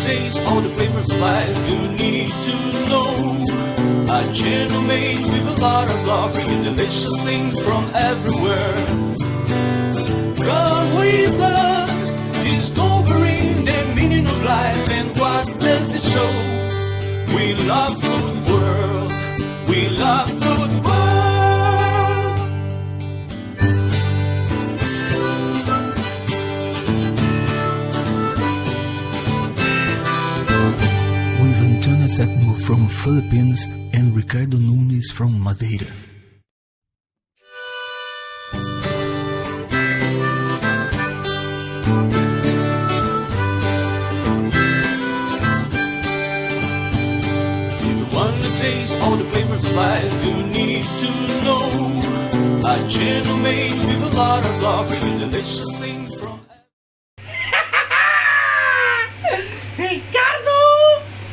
taste all the flavors of life you need to know. A gentle maid with a lot of love, bringing delicious things from everywhere. Come with us, discovering the meaning of life and what does it show. We love food world, we love food world. With Antonia septimo from Philippines and Ricardo Nunes from Madeira. Taste all the flavors of life you need to know. A gentle maid with a lot of love, bringing delicious things from Ricardo!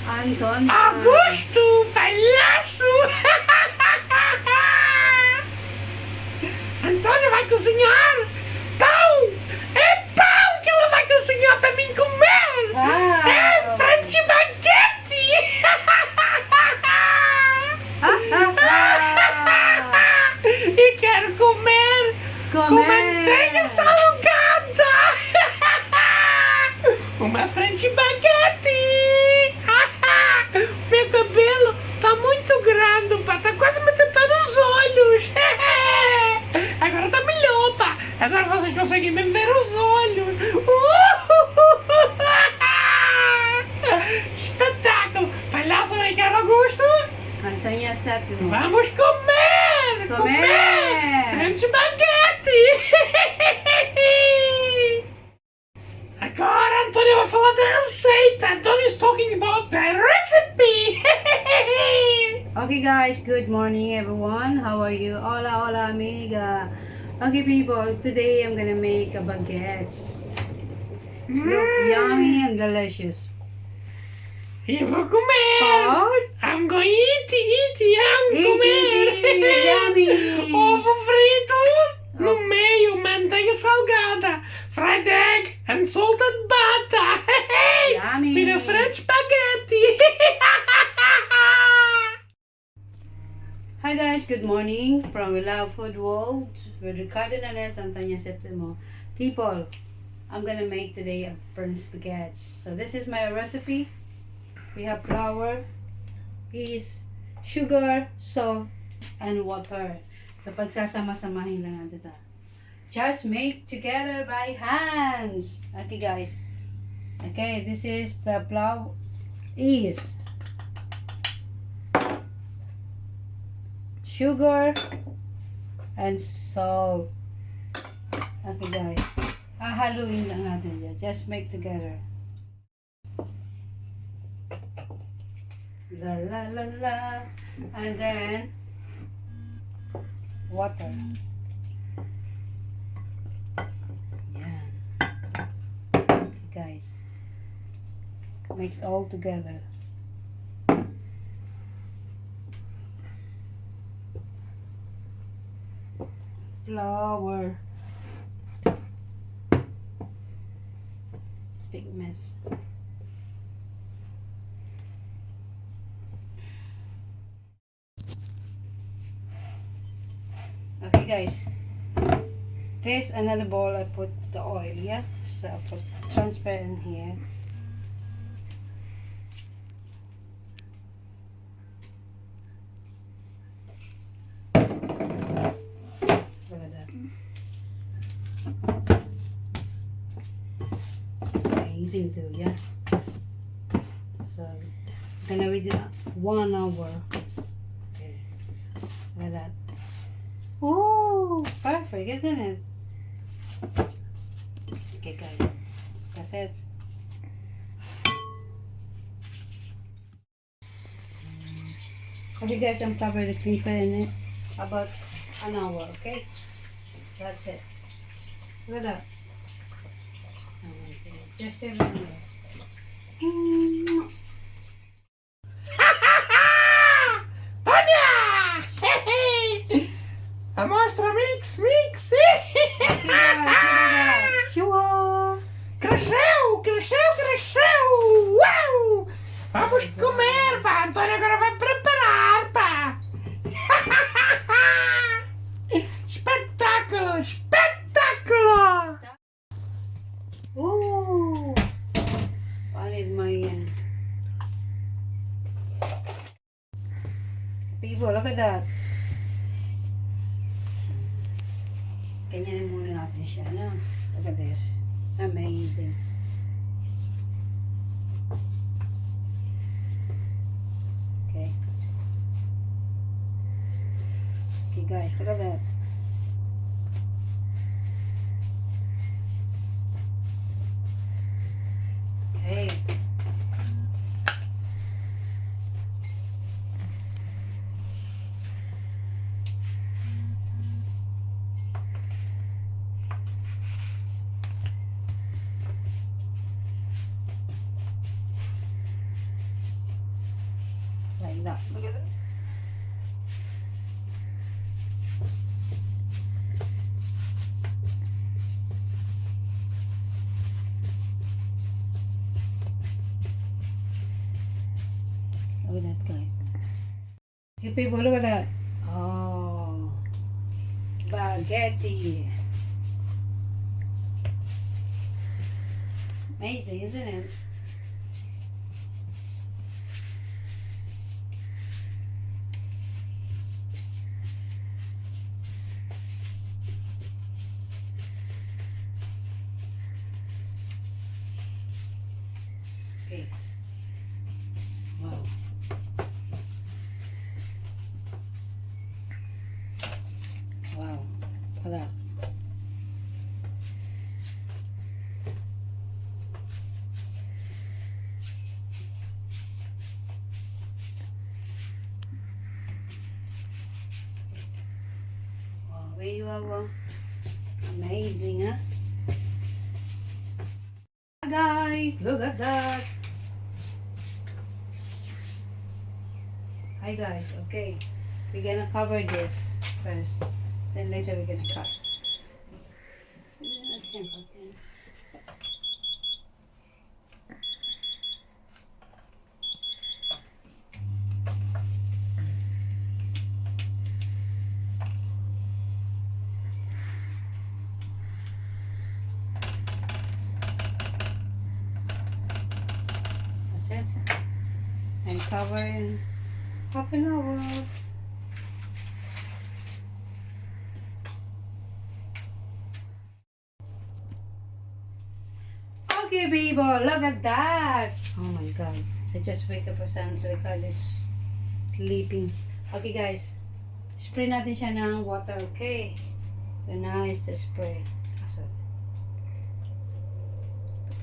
Antonia! Augusto! Palhaço! Antônia vai cozinhar pão! É pão que ela vai cozinhar para mim comer! É frente baguete! E quero comer com manteiga salgada! Uma frente baguete! Meu cabelo tá muito grande, pá, tá quase me tapando os olhos! Agora tá melhor, pá! Agora vocês conseguem me ver os olhos! Espetáculo! Palhaço Ricardo Augusto! Antonia septimo. Vamos comer! Comer! Frente baguete! Agora Antonia vai falar da receita! Antonia is talking about the recipe! Okay guys, good morning everyone. How are you? Hola, hola amiga. Okay people, today I'm gonna make a baguette. It's look yummy and delicious. Eu vou comer! Oh. I'm going eat, comer! Yummy! Ovo frito no meio, manteiga salgada, fried egg and salted butter! Yummy! With a French spaghetti! Hi guys, good morning from We Love Food World with Ricardo Nunes and Antonia septimo. People, I'm gonna make today a French spaghetti. So this is my recipe. We have flour, yeast, sugar, salt, and water. So pagsasama-samahin lang natin ito. Just make together by hands. Okay guys. Okay, this is the flour, yeast, sugar, and salt. Okay guys. Hahaluin lang natin dyan. Just make together. La la la la, and then water. Yeah. Okay, guys, mix all together. Flour. Big mess. Okay guys, this another bowl I put the oil, yeah, so I put transparent here. Look at that. Amazing too, yeah. So gonna wait 1 hour. Okay. Look at that. Oh, perfect, isn't it? Okay guys, that's it. Okay guys, I'm covering the clean pan about an hour, okay? That's it. Look at that. Just everywhere. Amostra mix! Sure. Cresceu! Uau! People, look at that. Ganyanin muna natin siya, no? Look at this. Amazing. Okay. Okay guys, look at that. Okay. Like that. Look at it. Look at that guy. Okay, people, look at that. Oh, baguette. Amazing, isn't it? Okay. Wow. Wow. Look at that. Wow, wow. Amazing, huh? Guys, look at that. Hi guys, okay, we're gonna cover this first, then later we're gonna cut. That's simple. That's it. And cover in half an hour. Okay people, look at that. Oh my god, I just wake up a sound so Ricardo is sleeping. Okay guys, spray natin siya ng water, okay? So now is the spray.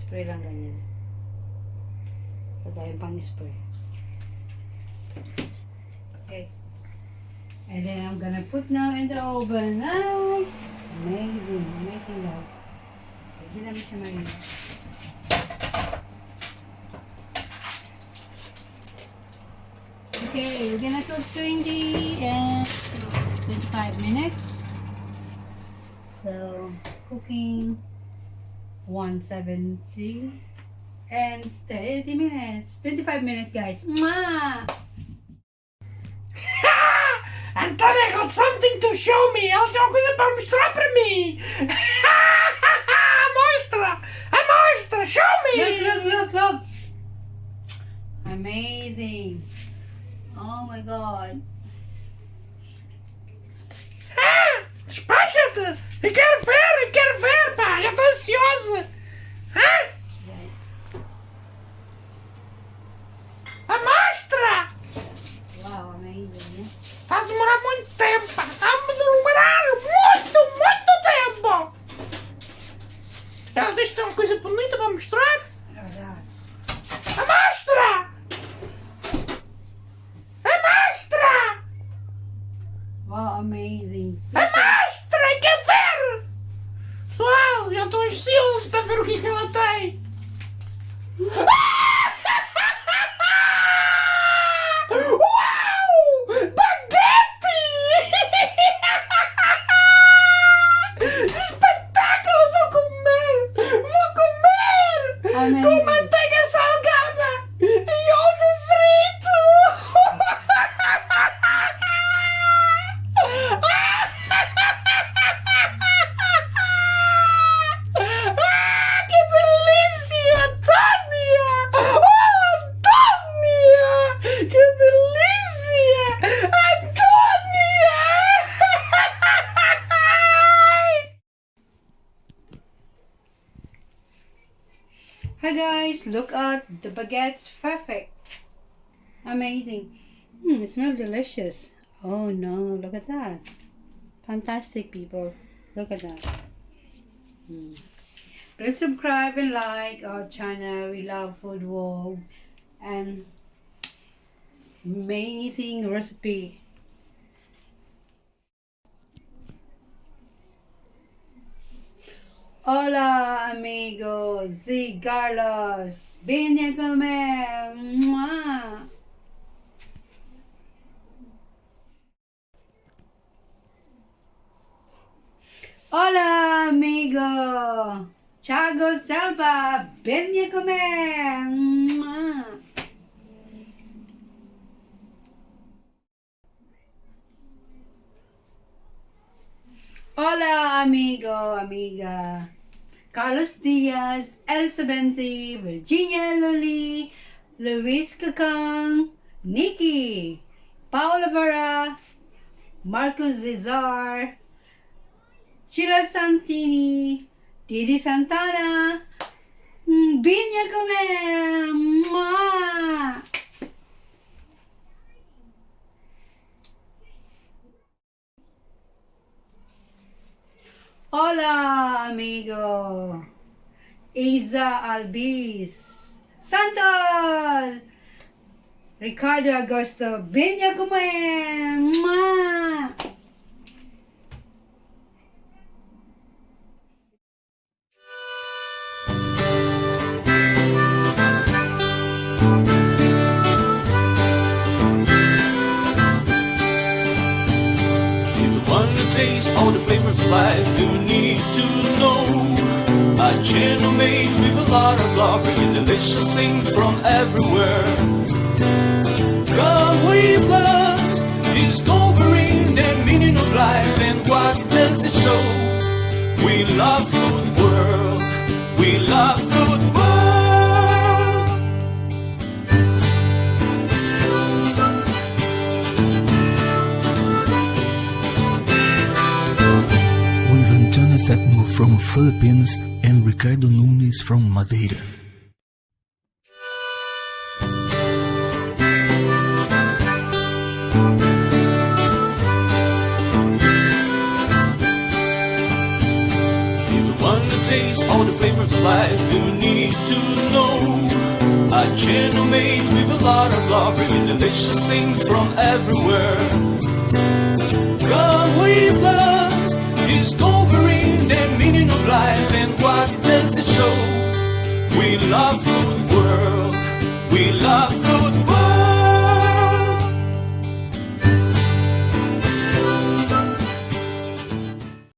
Spray lang ganyan. Ito tayo pang spray. Okay. And then I'm gonna put now in the oven. Oh, amazing, amazing guys. Hindi namin siya mainit. Okay, we're gonna cook 20 and 25 minutes. So, cooking 170 and 30 minutes. 25 minutes, guys. Mwah! Antonia got something to show me. Ela tem uma coisa para mostrar para mim. Mostra! Mostra! Show me! Look! Amazing. Oh my god. Despacha-te! Eu quero ver, pá! Eu estou ansiosa! Mostra! Wow, amazing. Está a demorar muito tempo, pá! Está a demorar muito tempo! Ela deixa ter uma coisa bonita para mostrar? Mostra! Wow, amazing. Mostra! Quer ver? Pessoal, eu estou ansioso para ver o que ela tem. Hi guys, look at the baguettes. Perfect. Amazing. It smells delicious. Oh no, look at that. Fantastic, people. Look at that. Please subscribe and like our channel. We love food world and amazing recipe. Hola amigos y Carlos, vine a comer. ¡Mua! Hola amigo, Chago Salva, vine a comer. ¡Mua! Hola amigo, amiga, Carlos Diaz, Elsa Benzi, Virginia Luli, Luis Kakang, Nikki, Paula Vera, Marcos Zizar, Sheila Santini, Didi Santana, Binya Comer, Mwah! Hola amigo, Isa Albis, Santos, Ricardo Agosto, Binya Comer, Mwah! Taste all the flavors of life you need to know. A channel made with a lot of love, bringing delicious things from everywhere. Come with us, discovering the meaning of life and what does it show. We love food world, we love food world. Antonia septimo from Philippines and Ricardo Nunes from Madeira. If you want to taste all the flavors of life, you need to know. A channel made with a lot of love, bringing delicious things from everywhere. Come with us, discovering the meaning of life and what does it show. We love food world, we love